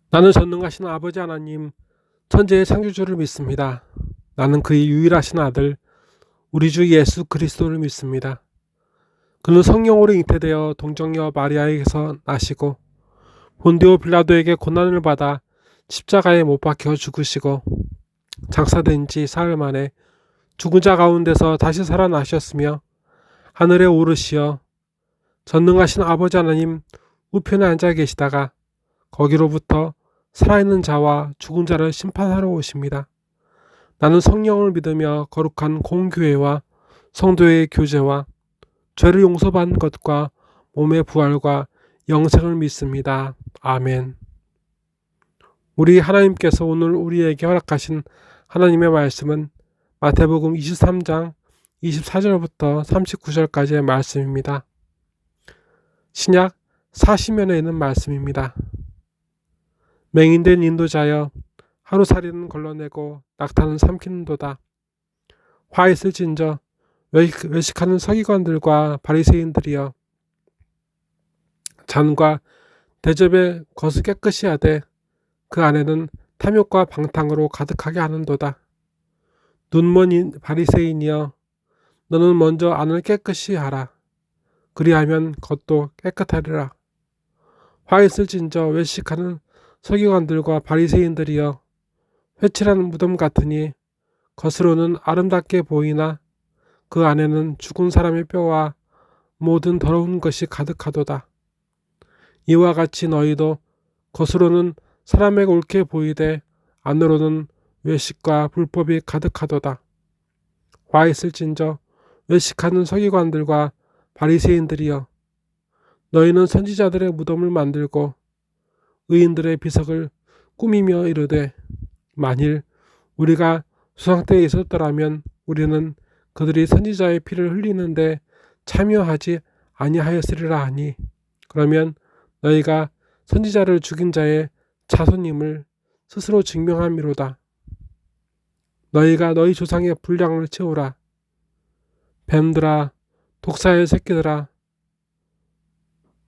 나는 전능하신 아버지 하나님, 천지의 창조주를 믿습니다. 나는 그의 유일하신 아들, 우리 주 예수 그리스도를 믿습니다. 그는 성령으로 잉태되어 동정녀 마리아에게서 나시고 본디오 빌라도에게 고난을 받아 십자가에 못 박혀 죽으시고 장사된 지 사흘 만에 죽은 자 가운데서 다시 살아나셨으며 하늘에 오르시어 전능하신 아버지 하나님 우편에 앉아 계시다가 거기로부터 살아있는 자와 죽은 자를 심판하러 오십니다. 나는 성령을 믿으며 거룩한 공교회와 성도의 교제와 죄를 용서받는 것과 몸의 부활과 영생을 믿습니다. 아멘. 우리 하나님께서 오늘 우리에게 허락하신 하나님의 말씀은 마태복음 23장 24절부터 39절까지의 말씀입니다. 신약 40면에 있는 말씀입니다. 맹인된 인도자여 하루살이는 걸러내고 낙타는 삼키는도다. 화 있을진저 외식하는 서기관들과 바리새인들이여 잔과 대접에 겉을 깨끗이 하되 그 안에는 탐욕과 방탕으로 가득하게 하는도다. 눈먼 바리새인이여 너는 먼저 안을 깨끗이 하라. 그리하면 겉도 깨끗하리라. 화 있을진저 외식하는 서기관들과 바리새인들이여 회칠한 무덤 같으니 겉으로는 아름답게 보이나 그 안에는 죽은 사람의 뼈와 모든 더러운 것이 가득하도다. 이와 같이 너희도 겉으로는 사람에게 옳게 보이되 안으로는 외식과 불법이 가득하도다. 화 있을진저 외식하는 서기관들과 바리새인들이여 너희는 선지자들의 무덤을 만들고 의인들의 비석을 꾸미며 이르되 만일 우리가 수상 때에 있었더라면 우리는 그들이 선지자의 피를 흘리는데 참여하지 아니하였으리라 하니 그러면 너희가 선지자를 죽인 자의 자손임을 스스로 증명함이로다. 너희가 너희 조상의 분량을 채우라. 뱀들아 독사의 새끼들아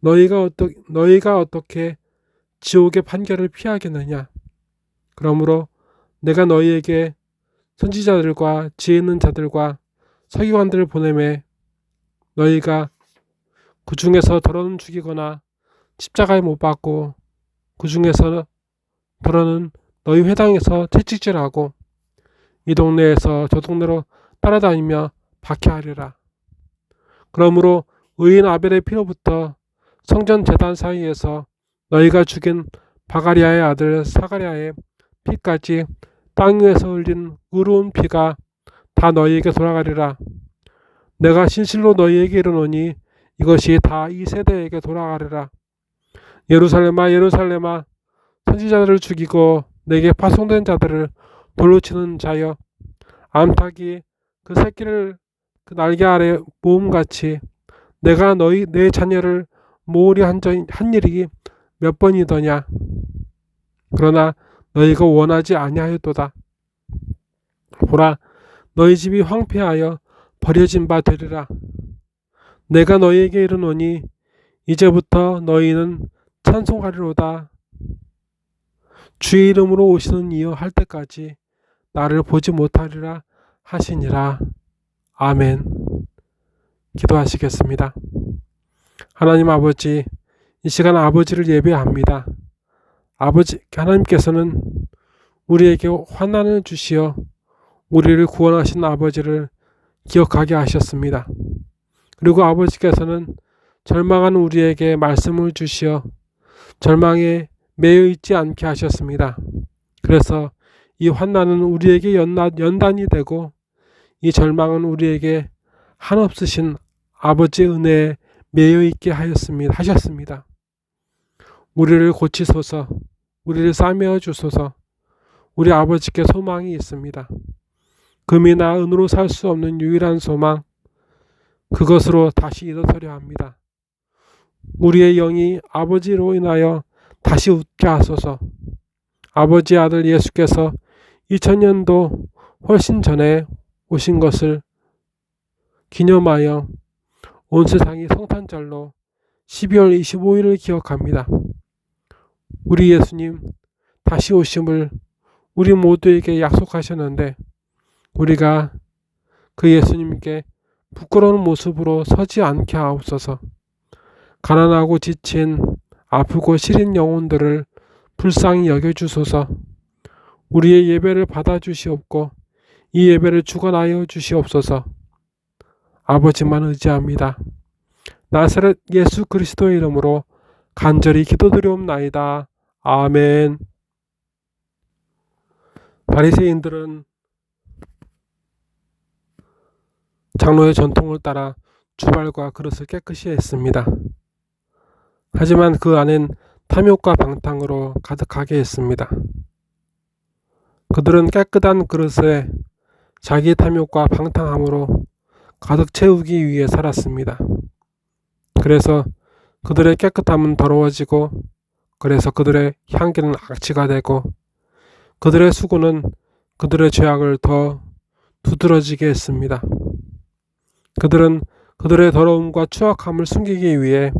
너희가 어떻게 지옥의 판결을 피하겠느냐. 그러므로 내가 너희에게 선지자들과 지혜 있는 자들과 서기관들을 보내매 너희가 그 중에서 더러는 죽이거나 십자가에 못 박고 그 중에서 더러는 너희 회당에서 채찍질하고 이 동네에서 저 동네로 따라다니며 박해하리라. 그러므로 의인 아벨의 피로부터 성전 제단 사이에서 너희가 죽인 바가리아의 아들 사가랴의 피까지 땅 위에서 흘린 의로운 피가 다 너희에게 돌아가리라. 내가 진실로 너희에게 이르노니 이것이 다 이 세대에게 돌아가리라. 예루살렘아 예루살렘아 선지자들을 죽이고 내게 파송된 자들을 돌로 치는 자여 암탉이 그 새끼를 그 날개 아래 모음같이 내가 내 자녀를 모으리 한 일이 몇 번이더냐. 그러나 너희가 원하지 아니하였도다. 보라 너희 집이 황폐하여 버려진 바 되리라. 내가 너희에게 이르노니 이제부터 너희는 찬송하리로다. 주의 이름으로 오시는 이여 할 때까지 나를 보지 못하리라 하시니라. 아멘. 기도하시겠습니다. 하나님 아버지, 이 시간 아버지를 예배합니다. 아버지 하나님께서는 우리에게 환난을 주시어 우리를 구원하신 아버지를 기억하게 하셨습니다. 그리고 아버지께서는 절망하는 우리에게 말씀을 주시어 절망에 매여 있지 않게 하셨습니다. 그래서 이 환난은 우리에게 연단이 되고 이 절망은 우리에게 한없으신 아버지의 은혜에 매여 있게 하셨습니다. 우리를 고치소서, 우리를 싸매어 주소서. 우리 아버지께 소망이 있습니다. 금이나 은으로 살 수 없는 유일한 소망, 그것으로 다시 일어서려 합니다. 우리의 영이 아버지로 인하여 다시 웃게 하소서. 아버지의 아들 예수께서 2000년도 훨씬 전에 오신 것을 기념하여 온 세상이 성탄절로 12월 25일을 기억합니다. 우리 예수님, 다시 오심을 우리 모두에게 약속하셨는데 우리가 그 예수님께 부끄러운 모습으로 서지 않게 하옵소서. 가난하고 지친 아프고 시린 영혼들을 불쌍히 여겨주소서. 우리의 예배를 받아주시옵고 이 예배를 주관하여 주시옵소서. 아버지만 의지합니다. 나사렛 예수 그리스도의 이름으로 간절히 기도드리옵나이다. 아멘. 바리새인들은 장로의 전통을 따라 주발과 그릇을 깨끗이 했습니다. 하지만 그 안엔 탐욕과 방탕으로 가득하게 했습니다. 그들은 깨끗한 그릇에 자기 탐욕과 방탕함으로 가득 채우기 위해 살았습니다. 그래서 그들의 깨끗함은 더러워지고 그래서 그들의 향기는 악취가 되고 그들의 수고는 그들의 죄악을 더 두드러지게 했습니다. 그들은 그들의 더러움과 추악함을 숨기기 위해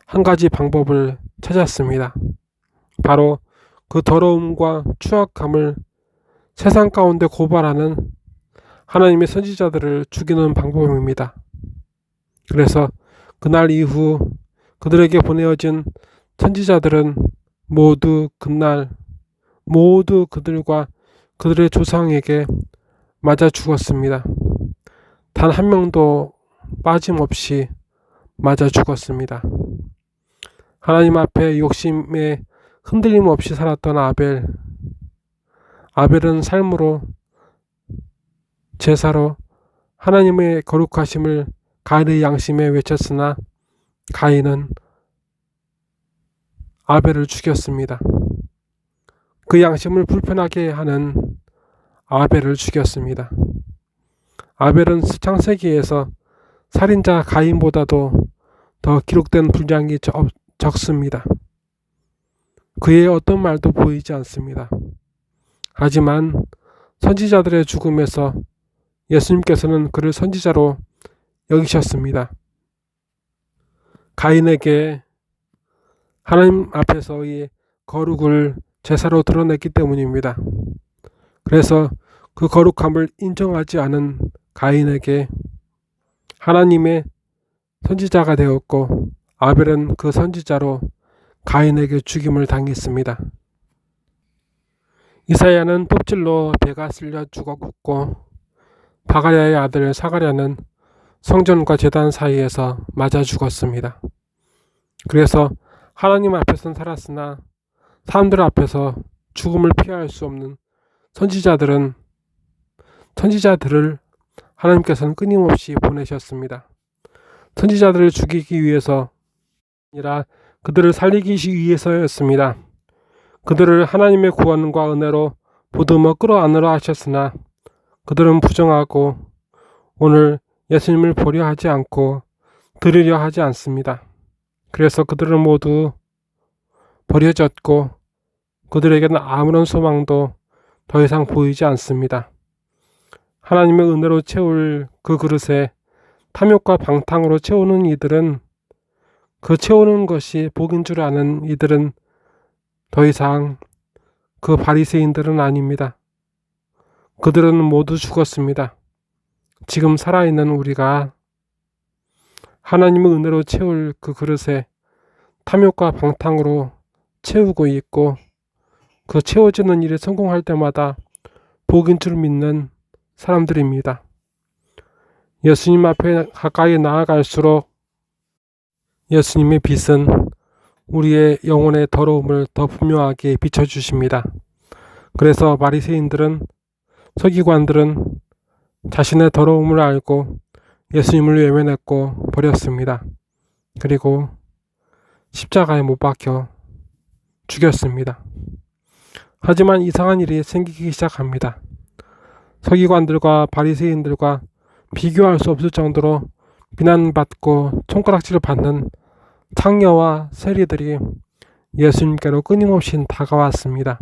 한 가지 방법을 찾았습니다. 바로 그 더러움과 추악함을 세상 가운데 고발하는 하나님의 선지자들을 죽이는 방법입니다. 그래서 그날 이후 그들에게 보내어진 선지자들은 모두 그들과 그들의 조상에게 맞아 죽었습니다. 단 한 명도 빠짐없이 맞아 죽었습니다. 하나님 앞에 욕심에 흔들림 없이 살았던 아벨은 삶으로 제사로 하나님의 거룩하심을 가인의 양심에 외쳤으나 가인은 아벨을 죽였습니다. 그 양심을 불편하게 하는 아벨을 죽였습니다. 아벨은 창세기에서 살인자 가인보다도 더 기록된 분량이 적습니다. 그의 어떤 말도 보이지 않습니다. 하지만 선지자들의 죽음에서 예수님께서는 그를 선지자로 여기셨습니다. 가인에게 하나님 앞에서의 거룩을 제사로 드러냈기 때문입니다. 그래서 그 거룩함을 인정하지 않은 가인에게 하나님의 선지자가 되었고 아벨은 그 선지자로 가인에게 죽임을 당했습니다. 이사야는 뽑질로 배가 쓸려 죽었고 바가랴의 아들 사가랴는 성전과 제단 사이에서 맞아 죽었습니다. 그래서 하나님 앞에서는 살았으나 사람들 앞에서 죽음을 피할 수 없는 선지자들을 하나님께서는 끊임없이 보내셨습니다. 선지자들을 죽이기 위해서 아니라 그들을 살리기 위해서였습니다. 그들을 하나님의 구원과 은혜로 보듬어 끌어안으려 하셨으나 그들은 부정하고 오늘 예수님을 보려 하지 않고 들으려 하지 않습니다. 그래서 그들은 모두 버려졌고 그들에게는 아무런 소망도 더 이상 보이지 않습니다. 하나님의 은혜로 채울 그 그릇에 탐욕과 방탕으로 채우는 이들은 그 채우는 것이 복인 줄 아는 이들은 더 이상 그 바리새인들은 아닙니다. 그들은 모두 죽었습니다. 지금 살아있는 우리가 하나님의 은혜로 채울 그 그릇에 탐욕과 방탕으로 채우고 있고 그 채워지는 일에 성공할 때마다 복인 줄 믿는 사람들입니다. 예수님 앞에 가까이 나아갈수록 예수님의 빛은 우리의 영혼의 더러움을 더 분명하게 비춰주십니다. 그래서 바리새인들은 서기관들은 자신의 더러움을 알고 예수님을 외면했고 버렸습니다. 그리고 십자가에 못 박혀 죽였습니다. 하지만 이상한 일이 생기기 시작합니다. 서기관들과 바리새인들과 비교할 수 없을 정도로 비난받고 손가락질을 받는 창녀와 세리들이 예수님께로 끊임없이 다가왔습니다.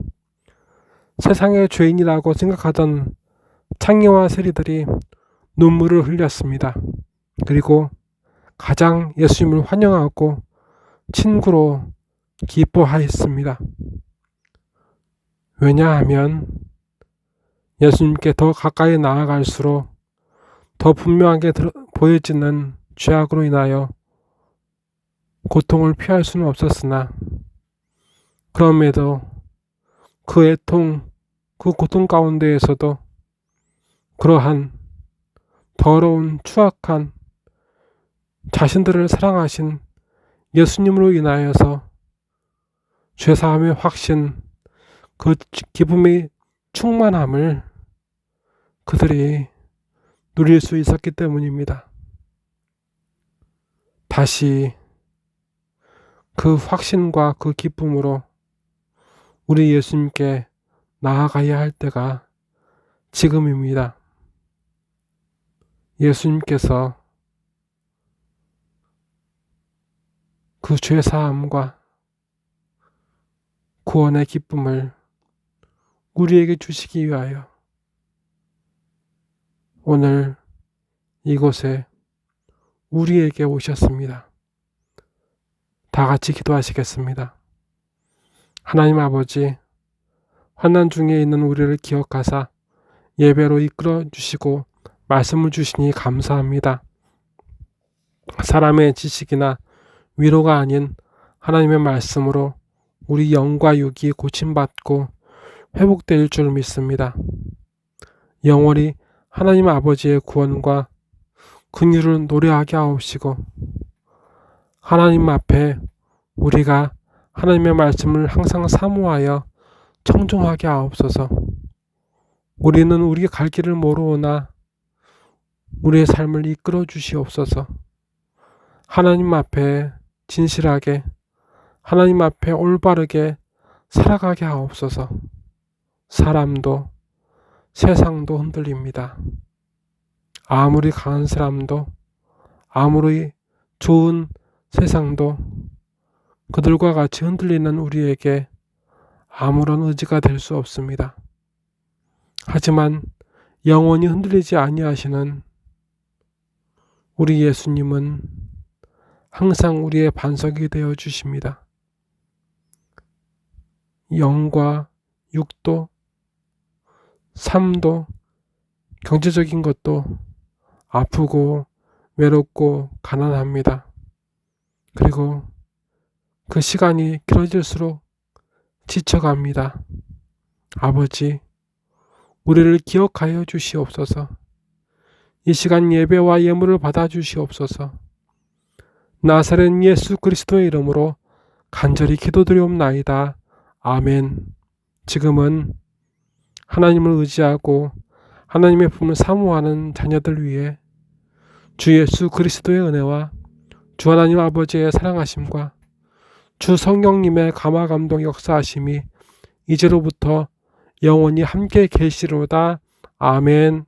세상의 죄인이라고 생각하던 창녀와 세리들이 눈물을 흘렸습니다. 그리고 가장 예수님을 환영하고 친구로 기뻐하였습니다. 왜냐하면 예수님께 더 가까이 나아갈수록 더 분명하게 보여지는 죄악으로 인하여 고통을 피할 수는 없었으나 그럼에도 그 애통, 그 고통 가운데에서도 그러한 더러운 추악한 자신들을 사랑하신 예수님으로 인하여서 죄사함의 확신, 그 기쁨의 충만함을 그들이 누릴 수 있었기 때문입니다. 다시 그 확신과 그 기쁨으로 우리 예수님께 나아가야 할 때가 지금입니다. 예수님께서 그 죄사함과 구원의 기쁨을 우리에게 주시기 위하여 오늘 이곳에 우리에게 오셨습니다. 다 같이 기도하시겠습니다. 하나님 아버지, 환난 중에 있는 우리를 기억하사 예배로 이끌어 주시고 말씀을 주시니 감사합니다. 사람의 지식이나 위로가 아닌 하나님의 말씀으로 우리 영과 육이 고침받고 회복될 줄 믿습니다. 영원히 하나님 아버지의 구원과 긍휼을 노래하게 하옵시고 하나님 앞에 우리가 하나님의 말씀을 항상 사모하여 청종하게 하옵소서. 우리는 우리의 갈 길을 모르오나 우리의 삶을 이끌어 주시옵소서. 하나님 앞에 진실하게, 하나님 앞에 올바르게 살아가게 하옵소서. 사람도 세상도 흔들립니다. 아무리 강한 사람도, 아무리 좋은 세상도 그들과 같이 흔들리는 우리에게 아무런 의지가 될 수 없습니다. 하지만 영원히 흔들리지 아니하시는 우리 예수님은 항상 우리의 반석이 되어 주십니다. 영과 육도, 삶도, 경제적인 것도 아프고 외롭고 가난합니다. 그리고 그 시간이 길어질수록 지쳐갑니다. 아버지, 우리를 기억하여 주시옵소서. 이 시간 예배와 예물을 받아 주시옵소서. 나사렛 예수 그리스도의 이름으로 간절히 기도드리옵나이다. 아멘. 지금은 하나님을 의지하고 하나님의 품을 사모하는 자녀들 위해 주 예수 그리스도의 은혜와 주 하나님 아버지의 사랑하심과 주 성령님의 감화 감동 역사하심이 이제로부터 영원히 함께 계시로다. 아멘.